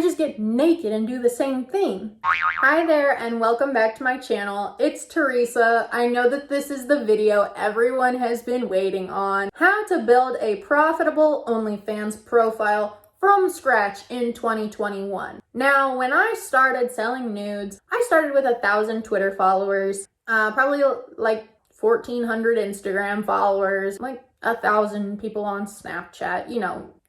I just get naked and do the same thing. Hi there and welcome back to my channel. It's Teresa. I know that this is the video everyone has been waiting on. How to build a profitable OnlyFans profile from scratch in 2021. Now, when I started selling nudes, I started with 1,000 Twitter followers, probably like 1,400 Instagram followers, like 1,000 people on Snapchat,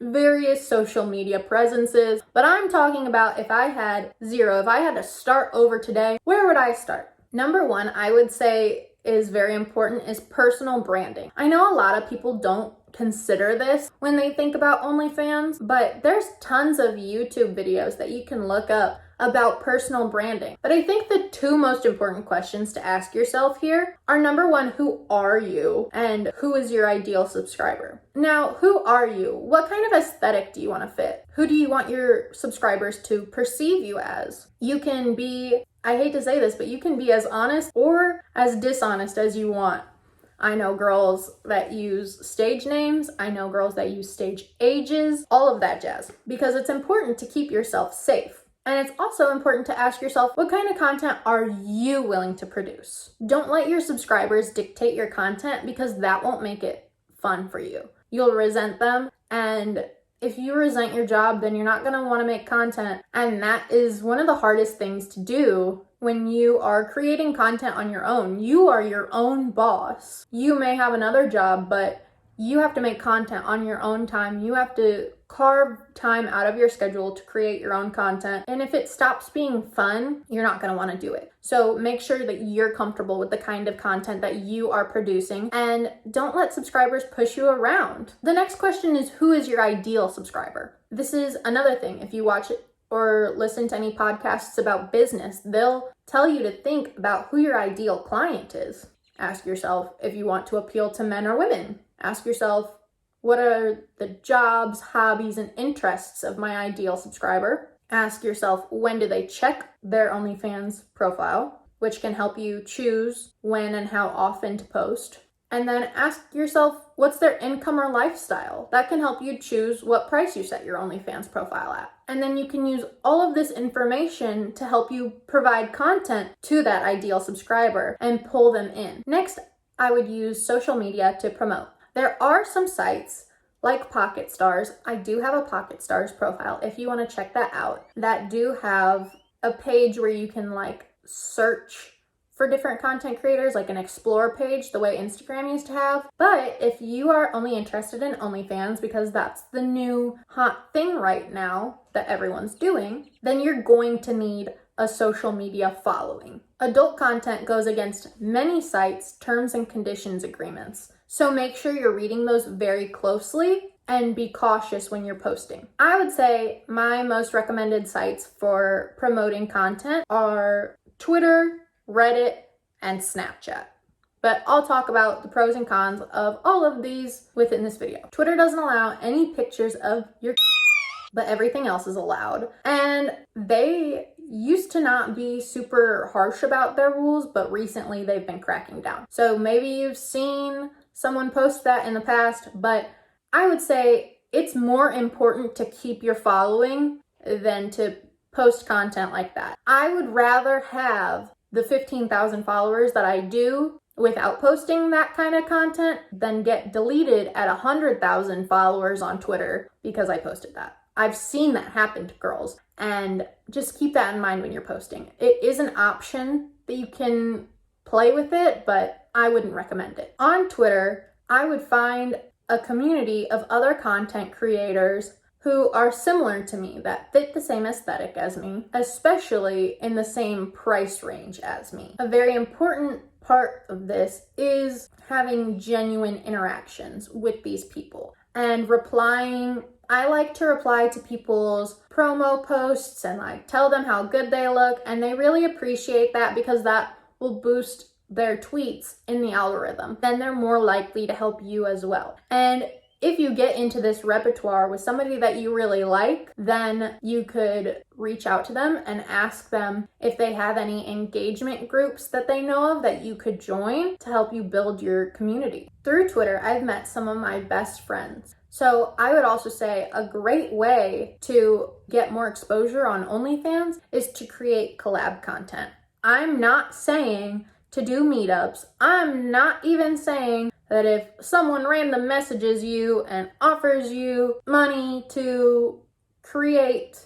various social media presences. But I'm talking about if I had zero, if I had to start over today, where would I start? Number one, I would say is very important is personal branding. I know a lot of people don't consider this when they think about OnlyFans, but there's tons of YouTube videos that you can look up about personal branding. But I think the two most important questions to ask yourself here are number one, who are you? And who is your ideal subscriber? Now, who are you? What kind of aesthetic do you want to fit? Who do you want your subscribers to perceive you as? You can be, I hate to say this, but you can be as honest or as dishonest as you want. I know girls that use stage names. I know girls that use stage ages, all of that jazz, because it's important to keep yourself safe. And it's also important to ask yourself, what kind of content are you willing to produce? Don't let your subscribers dictate your content because that won't make it fun for you. You'll resent them, and if you resent your job, then you're not going to want to make content. And that is one of the hardest things to do when you are creating content on your own. You are your own boss. You may have another job, but you have to make content on your own time. You have to carve time out of your schedule to create your own content. And if it stops being fun, you're not going to want to do it. So make sure that you're comfortable with the kind of content that you are producing, and don't let subscribers push you around. The next question is, who is your ideal subscriber? This is another thing. If you watch it or listen to any podcasts about business, they'll tell you to think about who your ideal client is. Ask yourself if you want to appeal to men or women. Ask yourself, what are the jobs, hobbies, and interests of my ideal subscriber? Ask yourself, when do they check their OnlyFans profile, which can help you choose when and how often to post. And then ask yourself, what's their income or lifestyle? That can help you choose what price you set your OnlyFans profile at. And then you can use all of this information to help you provide content to that ideal subscriber and pull them in. Next, I would use social media to promote. There are some sites like Pocket Stars. I do have a Pocket Stars profile if you want to check that out, that do have a page where you can search for different content creators, like an explore page, the way Instagram used to have. But if you are only interested in OnlyFans because that's the new hot thing right now that everyone's doing, then you're going to need a social media following. Adult content goes against many sites' terms and conditions agreements. So make sure you're reading those very closely and be cautious when you're posting. I would say my most recommended sites for promoting content are Twitter, Reddit, and Snapchat. But I'll talk about the pros and cons of all of these within this video. Twitter doesn't allow any pictures of your but everything else is allowed. And they used to not be super harsh about their rules, but recently they've been cracking down. So maybe you've seen someone post that in the past, but I would say it's more important to keep your following than to post content like that. I would rather have the 15,000 followers that I do without posting that kind of content than get deleted at 100,000 followers on Twitter because I posted that. I've seen that happen to girls, and just keep that in mind when you're posting. It is an option that you can play with it, but I wouldn't recommend it. On Twitter, I would find a community of other content creators who are similar to me, that fit the same aesthetic as me, especially in the same price range as me. A very important part of this is having genuine interactions with these people and replying. I like to reply to people's promo posts and tell them how good they look, and they really appreciate that because that will boost their tweets in the algorithm. Then they're more likely to help you as well. And if you get into this repertoire with somebody that you really like, then you could reach out to them and ask them if they have any engagement groups that they know of that you could join to help you build your community. Through Twitter, I've met some of my best friends. So I would also say a great way to get more exposure on OnlyFans is to create collab content. I'm not saying to do meetups. I'm not even saying that if someone random messages you and offers you money to create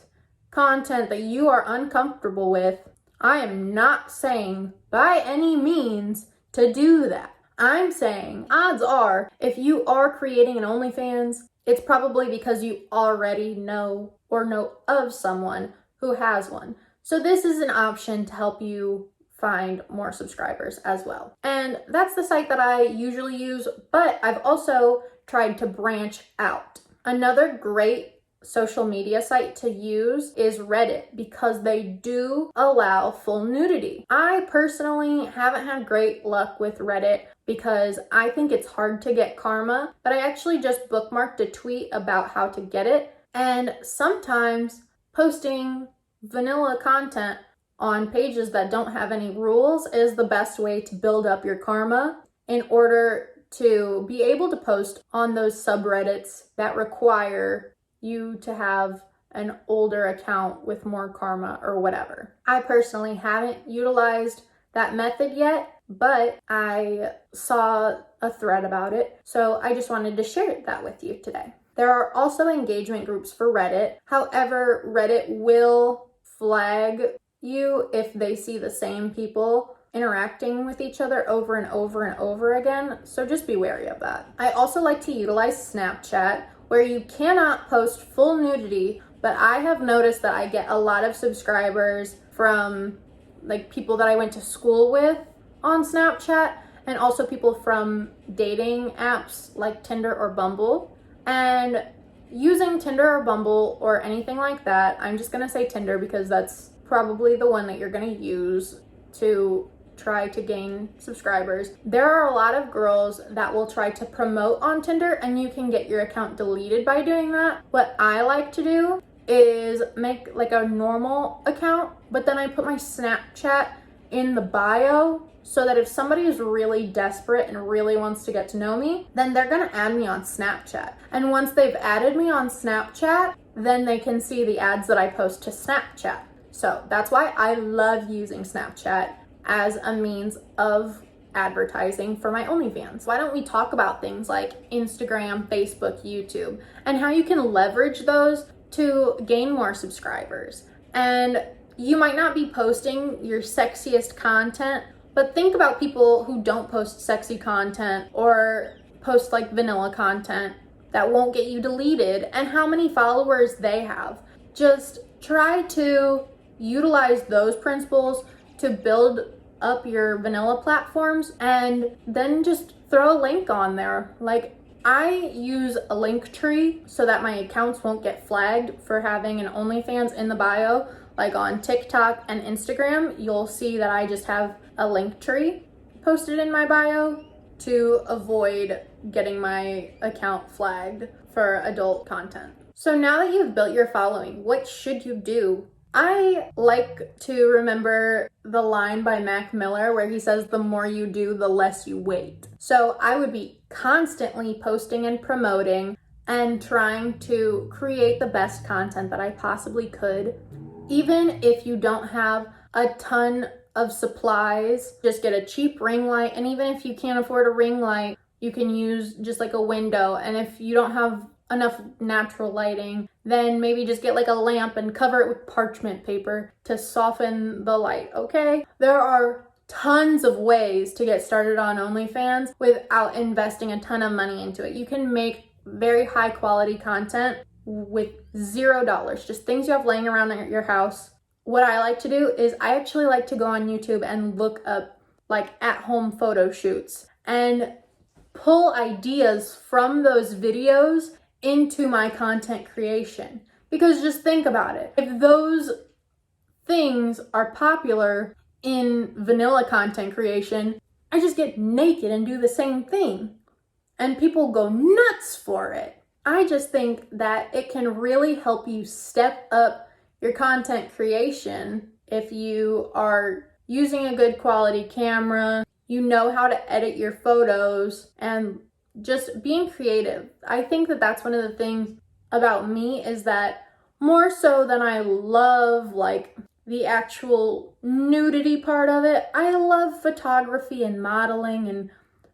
content that you are uncomfortable with, I am not saying by any means to do that. I'm saying odds are if you are creating an OnlyFans, it's probably because you already know or know of someone who has one. So this is an option to help you find more subscribers as well. And that's the site that I usually use, but I've also tried to branch out. Another great social media site to use is Reddit because they do allow full nudity. I personally haven't had great luck with Reddit because I think it's hard to get karma, but I actually just bookmarked a tweet about how to get it. And sometimes posting vanilla content on pages that don't have any rules is the best way to build up your karma in order to be able to post on those subreddits that require you to have an older account with more karma or whatever. I personally haven't utilized that method yet, but I saw a thread about it, so I just wanted to share that with you today. There are also engagement groups for Reddit. However, Reddit will flag you if they see the same people interacting with each other over and over and over again, so just be wary of that. I also like to utilize Snapchat, where you cannot post full nudity, but I have noticed that I get a lot of subscribers from like people that I went to school with on Snapchat, and also people from dating apps like Tinder or Bumble. And using Tinder or Bumble or anything like that, I'm just gonna say Tinder because that's probably the one that you're gonna use to try to gain subscribers. There are a lot of girls that will try to promote on Tinder and you can get your account deleted by doing that. What I like to do is make like a normal account, but then I put my Snapchat in the bio so that if somebody is really desperate and really wants to get to know me, then they're gonna add me on Snapchat. And once they've added me on Snapchat, then they can see the ads that I post to Snapchat. So that's why I love using Snapchat as a means of advertising for my OnlyFans. Why don't we talk about things like Instagram, Facebook, YouTube, and how you can leverage those to gain more subscribers? And you might not be posting your sexiest content, but think about people who don't post sexy content or post like vanilla content that won't get you deleted and how many followers they have. Just try to utilize those principles to build up your vanilla platforms and then just throw a link on there. Like I use a link tree so that my accounts won't get flagged for having an OnlyFans in the bio. Like on TikTok and Instagram, you'll see that I just have a link tree posted in my bio to avoid getting my account flagged for adult content. So now that you've built your following, what should you do? I like to remember the line by Mac Miller where he says, the more you do, the less you wait. So I would be constantly posting and promoting and trying to create the best content that I possibly could. Even if you don't have a ton of supplies, just get a cheap ring light. And even if you can't afford a ring light, you can use just like a window. And if you don't have enough natural lighting, then maybe just get like a lamp and cover it with parchment paper to soften the light, okay? There are tons of ways to get started on OnlyFans without investing a ton of money into it. You can make very high quality content with $0, just things you have laying around at your house. What I like to do is I actually like to go on YouTube and look up like at-home photo shoots and pull ideas from those videos into my content creation. Because just think about it. If those things are popular in vanilla content creation, I just get naked and do the same thing. and people go nuts for it. I just think that it can really help you step up your content creation if you are using a good quality camera, you know how to edit your photos, and just being creative. I think that that's one of the things about me is that more so than I love like the actual nudity part of it, I love photography and modeling and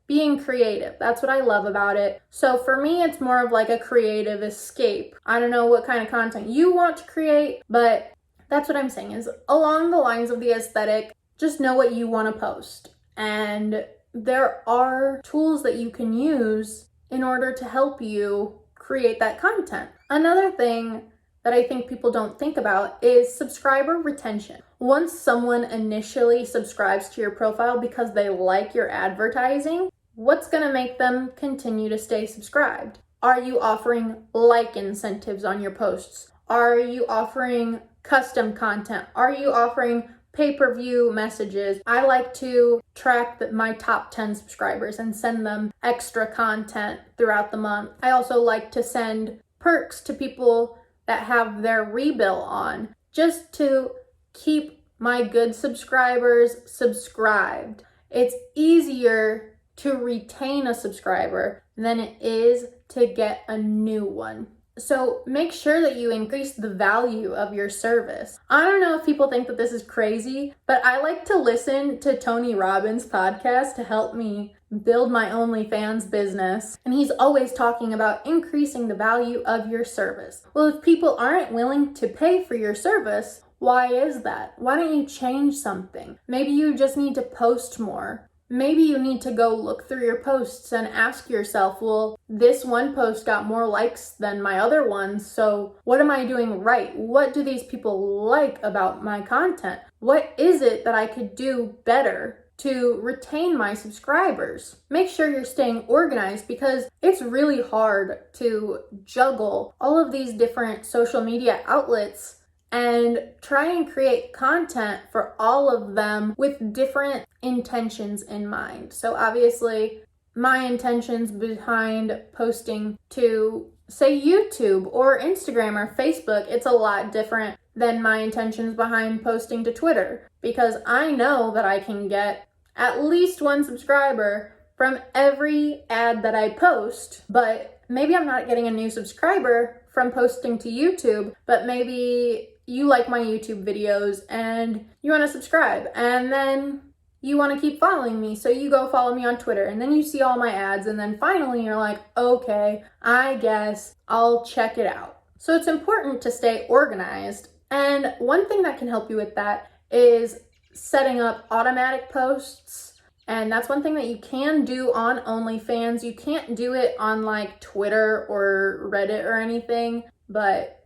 being creative. That's what I love about it. So for me, it's more of like a creative escape. I don't know what kind of content you want to create, but that's what I'm saying is along the lines of the aesthetic, just know what you want to post. And there are tools that you can use in order to help you create that content. Another thing that I think people don't think about is subscriber retention. Once someone initially subscribes to your profile because they like your advertising, what's going to make them continue to stay subscribed? Are you offering like incentives on your posts? Are you offering custom content? Are you offering pay-per-view messages? I like to track my top 10 subscribers and send them extra content throughout the month. I also like to send perks to people that have their rebill on, just to keep my good subscribers subscribed. It's easier to retain a subscriber than it is to get a new one. So make sure that you increase the value of your service. I don't know if people think that this is crazy, but I like to listen to Tony Robbins' podcast to help me build my OnlyFans business. And he's always talking about increasing the value of your service. Well, if people aren't willing to pay for your service, why is that? Why don't you change something? Maybe you just need to post more. Maybe you need to go look through your posts and ask yourself, well, this one post got more likes than my other ones, so what am I doing right? What do these people like about my content? What is it that I could do better to retain my subscribers? Make sure you're staying organized because it's really hard to juggle all of these different social media outlets and try and create content for all of them with different intentions in mind. So obviously, my intentions behind posting to, say, YouTube or Instagram or Facebook, it's a lot different than my intentions behind posting to Twitter, because I know that I can get at least one subscriber from every ad that I post, but maybe I'm not getting a new subscriber from posting to YouTube, but maybe you like my YouTube videos and you want to subscribe, and then you want to keep following me, so you go follow me on Twitter, and then you see all my ads, and then finally you're like, okay, I guess I'll check it out. So it's important to stay organized, and one thing that can help you with that is setting up automatic posts, and that's one thing that you can do on OnlyFans. You can't do it on like Twitter or Reddit or anything, but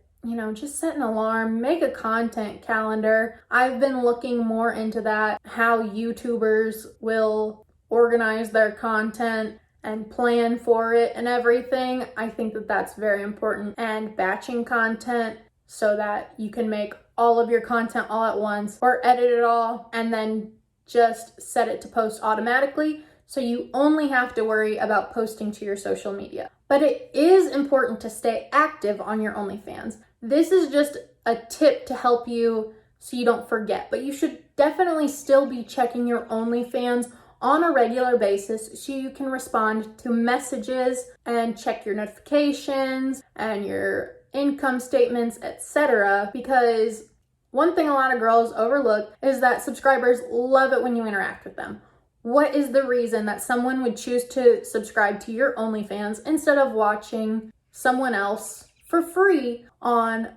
just set an alarm, make a content calendar. I've been looking more into that, how YouTubers will organize their content and plan for it and everything. I think that that's very important. And batching content so that you can make all of your content all at once or edit it all and then just set it to post automatically. So you only have to worry about posting to your social media. But it is important to stay active on your OnlyFans. This is just a tip to help you so you don't forget, but you should definitely still be checking your OnlyFans on a regular basis so you can respond to messages and check your notifications and your income statements, etc. Because one thing a lot of girls overlook is that subscribers love it when you interact with them. What is the reason that someone would choose to subscribe to your OnlyFans instead of watching someone else for free on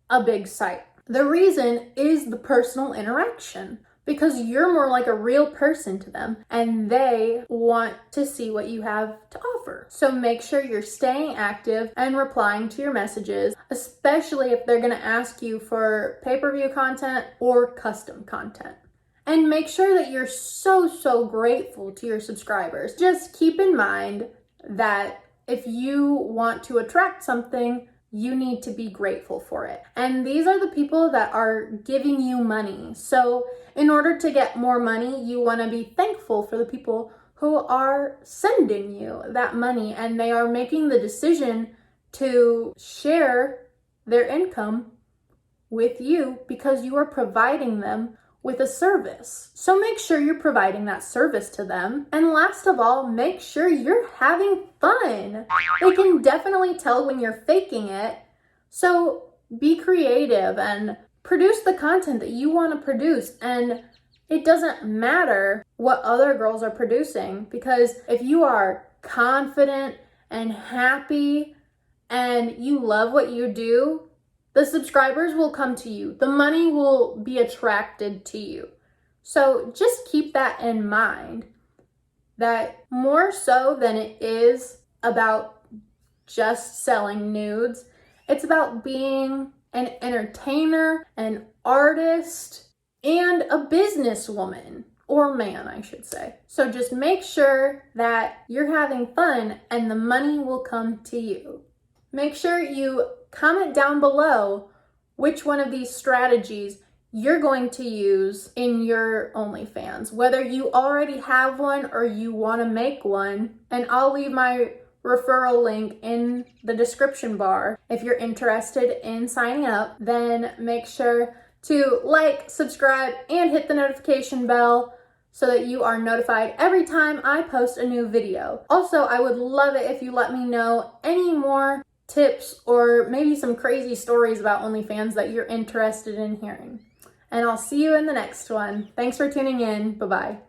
a big site? The reason is the personal interaction, because you're more like a real person to them and they want to see what you have to offer. So make sure you're staying active and replying to your messages, especially if they're going to ask you for pay-per-view content or custom content. And make sure that you're so grateful to your subscribers. Just keep in mind that if you want to attract something, you need to be grateful for it. And these are the people that are giving you money. So in order to get more money, you want to be thankful for the people who are sending you that money, and they are making the decision to share their income with you because you are providing them with a service. So make sure you're providing that service to them. And last of all, make sure you're having fun. They can definitely tell when you're faking it. So be creative and produce the content that you want to produce. And it doesn't matter what other girls are producing, because if you are confident and happy and you love what you do, the subscribers will come to you. The money will be attracted to you. So just keep that in mind, that more so than it is about just selling nudes, it's about being an entertainer, an artist, and a businesswoman, or man, I should say. So just make sure that you're having fun and the money will come to you. Make sure you comment down below which one of these strategies you're going to use in your OnlyFans, whether you already have one or you want to make one. And I'll leave my referral link in the description bar. If you're interested in signing up, then make sure to like, subscribe, and hit the notification bell so that you are notified every time I post a new video. Also, I would love it if you let me know any more tips or maybe some crazy stories about OnlyFans that you're interested in hearing. And I'll see you in the next one. Thanks for tuning in. Bye-bye.